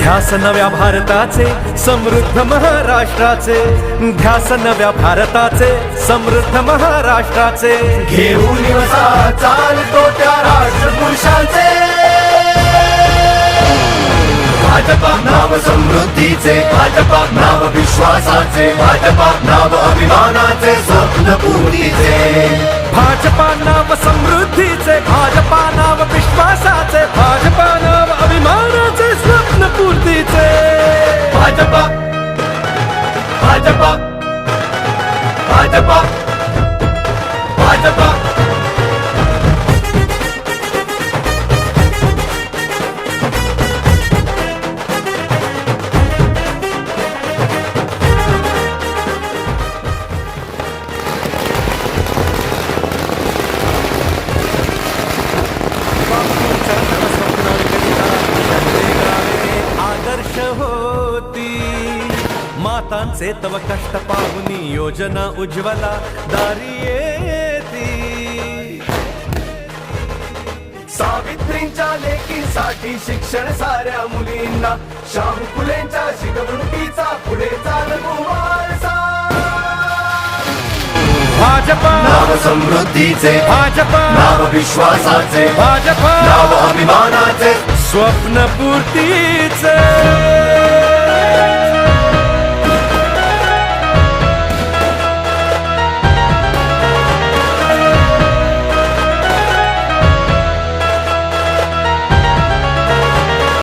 ध्यास नव्या भारताचे समृद्ध महाराष्ट्राचे, ध्यास नव्या भारताचे समृद्ध महाराष्ट्राचे, घेऊन वसा चालतो त्या राष्ट्रपुरुषांचे, भाजपा नाव समृद्धीचे, भाजपा नाव विश्वासाचे, भाजपा नाव अभिमानाचे, स्वप्न पूर्तीचे, भाजपा नाव समृद्धीचे, भाजपा नाव विश्वासाचे, भाजपा नाव अभिमानाचे, स्वप्न पूर्तीचे, भाजपा भाजपा भाजपा भाजपा आदर्श होती मातांचे तव कष्ट पाहुनी, योजना उज्ज्वला दारी येती, सावित्रींच्या लेकीसाठी शिक्षण साऱ्या मुलींना, शाहू फुलेंच्या शिकवणुकीचा पुढे चालतो वारसा, भाजपा नाव समृद्धीचे, भाजपा नाव विश्वासाचे, भाजपा नाव अभिमानाचे, स्वप्न पूर्तीचे.